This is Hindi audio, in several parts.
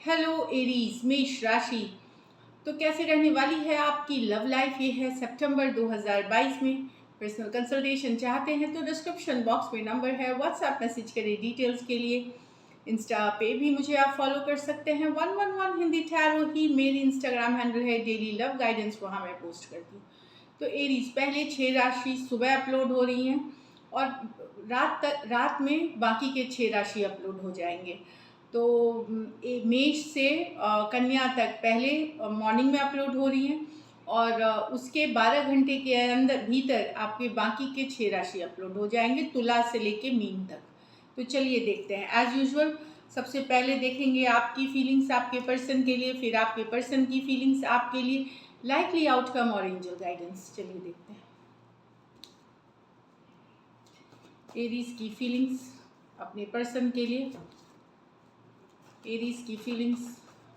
हेलो एरीज मेष राशि। तो कैसे रहने वाली है आपकी लव लाइफ, ये है सितंबर 2022 में। पर्सनल कंसल्टेशन चाहते हैं तो डिस्क्रिप्शन बॉक्स में नंबर है, व्हाट्सएप मैसेज करें डिटेल्स के लिए। इंस्टा पे भी मुझे आप फॉलो कर सकते हैं, 111 हिंदी टैरो ही मेरी इंस्टाग्राम हैंडल है। डेली लव गाइडेंस वहाँ मैं पोस्ट करती हूँ। तो एरीज पहले 6 राशि सुबह अपलोड हो रही हैं और रात में बाकी के 6 राशि अपलोड हो जाएंगे। तो मेष से कन्या तक पहले मॉर्निंग में अपलोड हो रही हैं और उसके 12 घंटे के अंदर भीतर आपके बाकी के 6 राशि अपलोड हो जाएंगे, तुला से लेके मीन तक। तो चलिए देखते हैं। एज यूजुअल सबसे पहले देखेंगे आपकी फीलिंग्स आपके पर्सन के लिए, फिर आपके पर्सन की फीलिंग्स आपके लिए, लाइकली आउटकम और एंजल गाइडेंस। चलिए देखते हैं एरीज की फीलिंग्स अपने पर्सन के लिए। एरीज की फीलिंग्स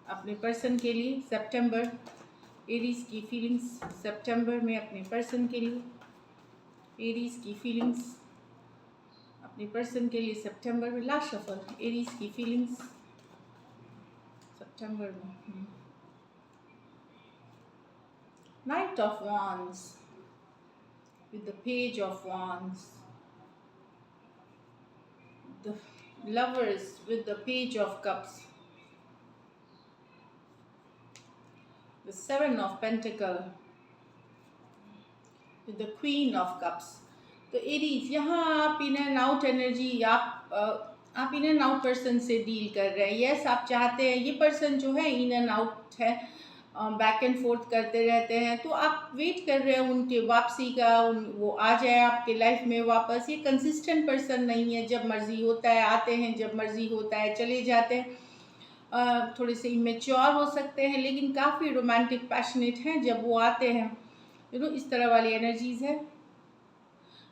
अपने पर्सन के लिए सितंबर। एरीज की फीलिंग्स सितंबर में अपने पर्सन के लिए। एरीज की फीलिंग्स अपने पर्सन के लिए सितंबर में। लास्ट शफल एरीज की फीलिंग्स सितंबर में। Night of wands with the page of wands, the lovers with the page of cups, the 7 of pentacle with the queen of cups। तो एरीज यहाँ आप इन एंड आउट एनर्जी, आप इन एंड आउट पर्सन से डील कर रहे हैं। यस, आप चाहते हैं ये पर्सन जो है इन एंड आउट है, बैक एंड फोर्थ करते रहते हैं, तो आप वेट कर रहे हैं उनके वापसी का, वो आ जाए आपके लाइफ में वापस। ये कंसिस्टेंट पर्सन नहीं है, जब मर्जी होता है आते हैं, जब मर्जी होता है चले जाते हैं। थोड़े से इमेच्योर हो सकते हैं लेकिन काफ़ी रोमांटिक पैशनेट हैं जब वो आते हैं। इस तरह वाली एनर्जीज है।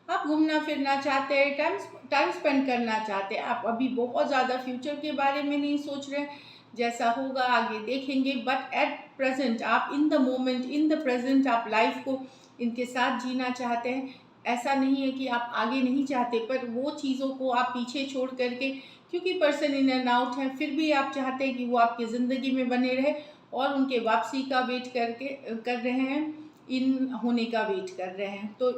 आप घूमना फिरना चाहते हैं, टाइम स्पेंड करना चाहते हैं। आप अभी बहुत ज़्यादा फ्यूचर के बारे में नहीं सोच रहे, जैसा होगा आगे देखेंगे। बट एट प्रेजेंट आप in the moment, in the present आप लाइफ को इनके साथ जीना चाहते हैं। ऐसा नहीं है कि आप आगे नहीं चाहते, पर वो चीज़ों को आप पीछे छोड़ करके, क्योंकि पर्सन इन एंड आउट है, फिर भी आप चाहते हैं कि वो आपकी ज़िंदगी में बने रहे और उनके वापसी का वेट कर रहे हैं, इन होने का वेट कर रहे हैं। तो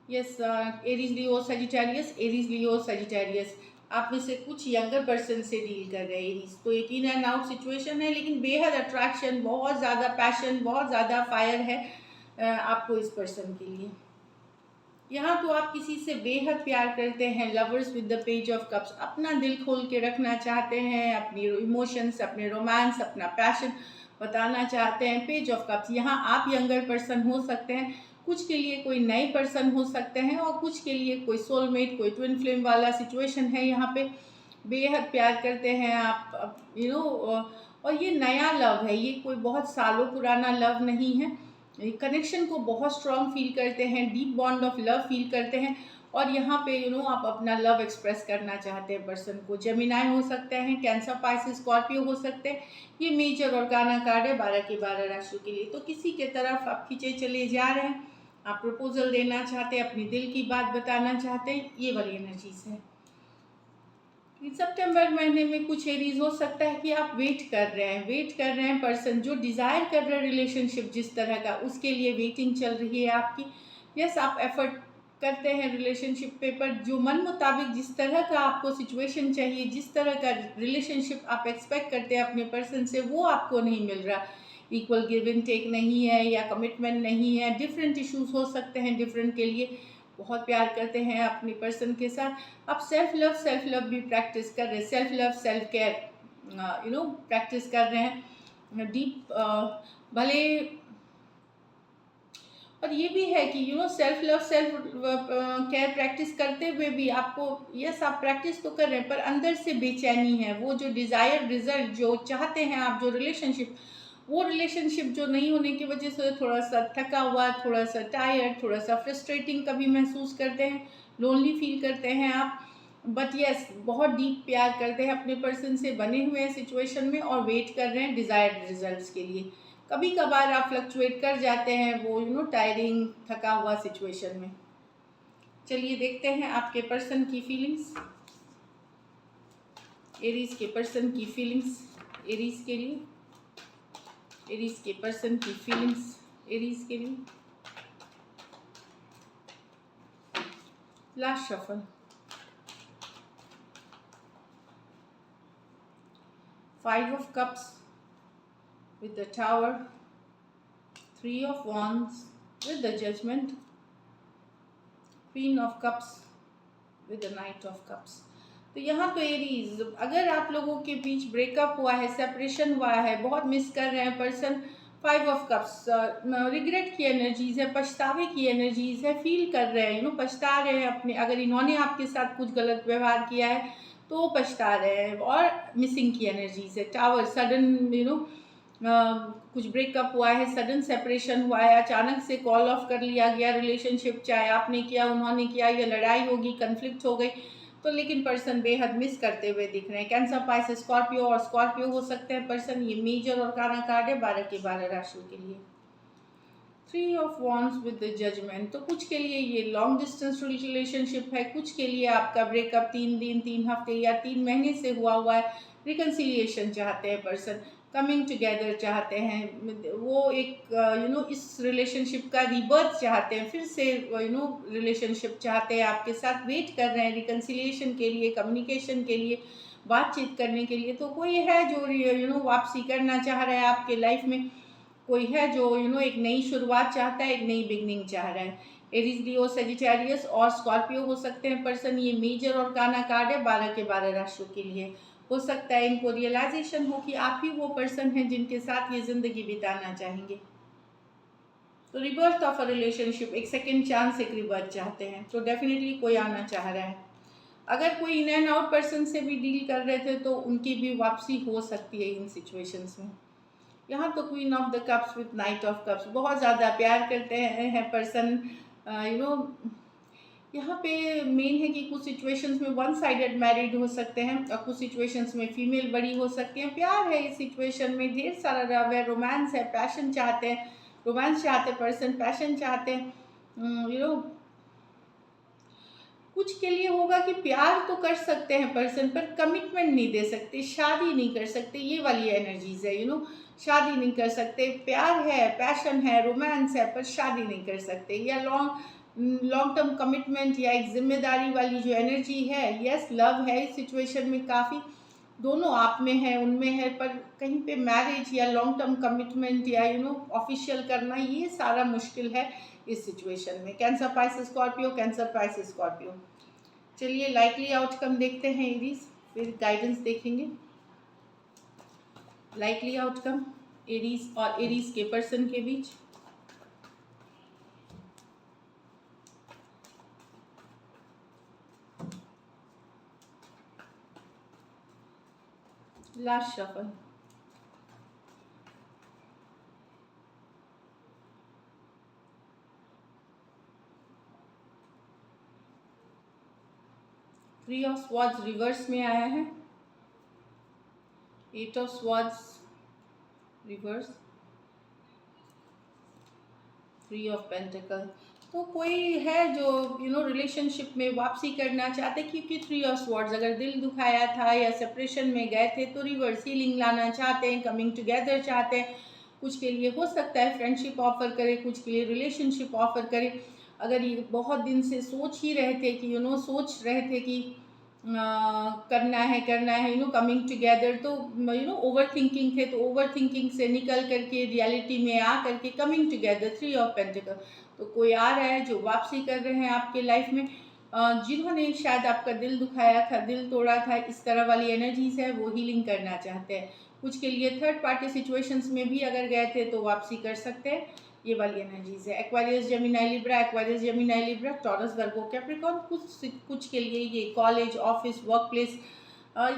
yes, Aries Leo Sagittarius, Aries Leo Sagittarius, आप में से कुछ यंगर पर्सन से डील कर रहे हैं एरीज। तो एक इन एंड आउट सिचुएशन है लेकिन बेहद अट्रैक्शन, बहुत ज़्यादा पैशन, बहुत ज़्यादा फायर है आपको इस पर्सन के लिए। यहाँ तो आप किसी से बेहद प्यार करते हैं। Lovers with the page of cups, अपना दिल खोल के रखना चाहते हैं, अपनी इमोशंस, अपने रोमांस, अपना पैशन बताना चाहते हैं। पेज ऑफ कप्स, यहाँ आप यंगर पर्सन हो सकते हैं, कुछ के लिए कोई नए पर्सन हो सकते हैं और कुछ के लिए कोई सोलमेट, कोई ट्विन फ्लेम वाला सिचुएशन है। यहाँ पे बेहद प्यार करते हैं आप, और ये नया लव है, ये कोई बहुत सालों पुराना लव नहीं है। कनेक्शन को बहुत स्ट्रॉन्ग फील करते हैं, deep bond of love feel करते हैं। और यहाँ पे आप अपना लव एक्सप्रेस करना चाहते हैं पर्सन को। जेमिनाई हो सकते हैं, कैंसर, पाइसेस, स्कॉर्पियो हो सकते हैं। ये मेजर और गाना कार्ड है 12 के 12 राशियों के लिए। तो किसी के तरफ आप खींचे चले जा रहे हैं, आप प्रपोजल देना चाहते हैं, अपनी दिल की बात बताना चाहते हैं, ये वाली एनर्जीज है। सितंबर महीने में कुछ एरीज हो सकता है कि आप वेट कर रहे हैं पर्सन जो डिज़ायर कर रहे हैं रिलेशनशिप जिस तरह का, उसके लिए वेटिंग चल रही है आपकी। यस, आप एफर्ट करते हैं रिलेशनशिप पे, पर जो मन मुताबिक जिस तरह का आपको सिचुएशन चाहिए, जिस तरह का रिलेशनशिप आप एक्सपेक्ट करते हैं अपने पर्सन से, वो आपको नहीं मिल रहा। इक्वल गिव एंड टेक नहीं है या कमिटमेंट नहीं है। डिफरेंट इश्यूज हो सकते हैं, डिफरेंट के लिए बहुत प्यार करते हैं अपने पर्सन के साथ। आप सेल्फ लव भी प्रैक्टिस कर रहे हैं, self love, self care practice कर रहे हैं डीप, भले। और ये भी है कि self love, self care practice करते हुए भी आपको, यस आप प्रैक्टिस तो कर रहे हैं पर अंदर से बेचैनी है। वो जो डिज़ायर रिजल्ट जो चाहते हैं आप, जो रिलेशनशिप, वो रिलेशनशिप जो नहीं होने की वजह से थोड़ा सा थका हुआ, थोड़ा सा टायर्ड, थोड़ा सा फ्रस्ट्रेटिंग कभी महसूस करते हैं, लोनली फील करते हैं आप। बट यस, बहुत डीप प्यार करते हैं अपने पर्सन से, बने हुए हैं सिचुएशन में और वेट कर रहे हैं डिज़ायर्ड रिजल्ट्स के लिए। कभी कभार आप फ्लक्चुएट कर जाते हैं वो टायरिंग, थका हुआ सिचुएशन में। चलिए देखते हैं आपके पर्सन की फीलिंग्स, एरीज के पर्सन की फीलिंग्स एरीज के लिए, एरीज के पर्सन की फीलिंग्स एरीज के लिए। Last shuffle, 5 of cups with the tower, 3 of wands with the judgment, queen of cups with the knight of cups। तो यहाँ तो एरीज, अगर आप लोगों के बीच ब्रेकअप हुआ है, सेपरेशन हुआ है, बहुत मिस कर रहे हैं पर्सन, 5 ऑफ कप्स रिग्रेट की एनर्जीज है, पछतावे की एनर्जीज है, फील कर रहे हैं, पछता रहे हैं अपने, अगर इन्होंने आपके साथ कुछ गलत व्यवहार किया है तो पछता रहे हैं, और मिसिंग की एनर्जीज है। टावर, सडन कुछ ब्रेकअप हुआ है, सडन सेपरेशन हुआ है, अचानक से कॉल ऑफ कर लिया गया रिलेशनशिप, चाहे आपने किया उन्होंने किया, या लड़ाई होगी, कन्फ्लिक्ट हो गई, तो लेकिन पर्सन बेहद मिस करते हुए दिख रहे हैं। कैंसर, पाइसेस, स्कॉर्पियो, और स्कॉर्पियो हो सकते हैं पर्सन। ये मेजर और काना कार्ड है 12 के 12 राशियों के लिए। 3 of wands with the judgement, तो कुछ के लिए ये लॉन्ग डिस्टेंस रिलेशनशिप है, कुछ के लिए आपका ब्रेकअप 3 दिन, 3 हफ्ते या 3 महीने से हुआ है। रिकन्सिलिएशन चाहते हैं पर्सन, कमिंग टुगेदर चाहते हैं, वो एक इस रिलेशनशिप का रीबर्थ चाहते हैं, फिर से रिलेशनशिप चाहते हैं आपके साथ, वेट कर रहे हैं रिकन्सिलिएशन के लिए, कम्युनिकेशन के लिए, बातचीत करने के लिए। तो कोई है जो वापसी करना चाह रहा है आपके लाइफ में, कोई है जो एक नई शुरुआत चाहता है, एक नई बिगनिंग चाह रहा है। एरीज, लियो, सेजिटेरियस और स्कॉर्पियो हो सकते हैं पर्सन। ये मेजर और काना कार्ड है 12 के 12 राशियों के लिए। हो सकता है इनको रियलाइजेशन हो कि आप ही वो पर्सन हैं जिनके साथ ये जिंदगी बिताना चाहेंगे। तो रिबर्थ ऑफ अ रिलेशनशिप, एक सेकेंड चांस, एक रिबर्थ चाहते हैं, तो डेफिनेटली कोई आना चाह रहा है। अगर कोई इन एंड आउट पर्सन से भी डील कर रहे थे तो उनकी भी वापसी हो सकती है इन सिचुएशंस में। यहाँ तो queen of the cups with night of cups, बहुत ज़्यादा प्यार करते हैं पर्सन। यहाँ पे मेन है कि कुछ सिचुएशंस में वन साइडेड मैरिड हो सकते हैं, और कुछ सिचुएशंस में फीमेल बड़ी हो सकती हैं। प्यार है इस सिचुएशन में, ढेर सारा लव है, रोमांस है, पैशन चाहते हैं, रोमांस चाहते पर्सन, पैशन चाहते हैं। कुछ के लिए होगा कि प्यार तो कर सकते हैं पर्सन, पर कमिटमेंट नहीं दे सकते, शादी नहीं कर सकते, ये वाली एनर्जीज है। शादी नहीं कर सकते, प्यार है, पैशन है, रोमांस है, पर शादी नहीं कर सकते, या लॉन्ग टर्म कमिटमेंट या एक जिम्मेदारी वाली जो एनर्जी है। यस, लव है इस सिचुएशन में काफ़ी, दोनों आप में है, उनमें है, पर कहीं पे मैरिज या लॉन्ग टर्म कमिटमेंट या ऑफिशियल करना, ये सारा मुश्किल है इस सिचुएशन में। Cancer, Pisces, Scorpio, Cancer, Pisces, Scorpio. चलिए लाइकली आउटकम देखते हैं एरीज, फिर गाइडेंस देखेंगे। लाइकली आउटकम एरीज और एरीज के पर्सन के बीच। Last shuffle, three of swords reverse में आया है, 8 of swords reverse, 3 of pentacle. तो कोई है जो रिलेशनशिप में वापसी करना चाहते, क्योंकि 3 ऑफ स्वॉर्ड्स, अगर दिल दुखाया था या सेपरेशन में गए थे तो रिवर्स हीलिंग लाना चाहते हैं, कमिंग टुगेदर चाहते हैं। कुछ के लिए हो सकता है फ्रेंडशिप ऑफर करे, कुछ के लिए रिलेशनशिप ऑफर करे। अगर ये बहुत दिन से सोच ही रहे थे कि सोच रहे थे कि करना है कमिंग टुगेदर, तो ओवर थिंकिंग थे, तो ओवर थिंकिंग से निकल करके रियलिटी में आ करके कमिंग टुगेदर, 3 ऑफ पेंटिकल। तो कोई आ रहा है जो वापसी कर रहे हैं आपके लाइफ में, जिन्होंने शायद आपका दिल दुखाया था, दिल तोड़ा था, इस तरह वाली एनर्जीज है, वो हीलिंग करना चाहते हैं। कुछ के लिए थर्ड पार्टी सिचुएशंस में भी अगर गए थे तो वापसी कर सकते हैं, ये वाली एनर्जीज है। Aquarius, Gemini, Libra, Aquarius, Gemini, Libra, Taurus, Virgo, Capricorn. कुछ के लिए ये कॉलेज, ऑफिस, वर्क प्लेस,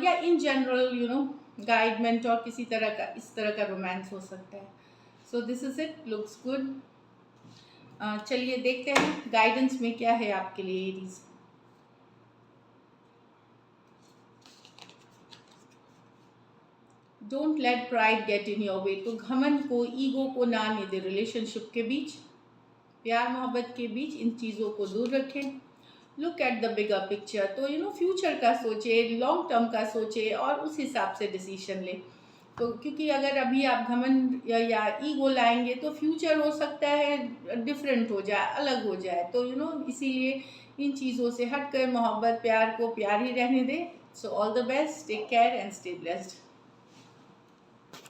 या इन जनरल गाइड, मेंटोर, किसी तरह का इस तरह का रोमांस हो सकता है। So this is it, looks good. चलिए देखते हैं गाइडेंस में क्या है आपके लिए Aries. Don't let pride get in your way, तो घमंड को, ईगो को ना आने दे रिलेशनशिप के बीच, प्यार मोहब्बत के बीच, इन चीज़ों को दूर रखें। Look at the bigger picture, तो फ्यूचर का सोचे, लॉन्ग टर्म का सोचे और उस हिसाब से डिसीजन ले। तो क्योंकि अगर अभी आप घमंड या ईगो लाएंगे तो फ्यूचर हो सकता है डिफरेंट हो जाए, अलग हो जाए। तो इसीलिए इन चीज़ों से हटकर मोहब्बत प्यार को प्यार ही रहने दें। So all the best, take care and stay blessed.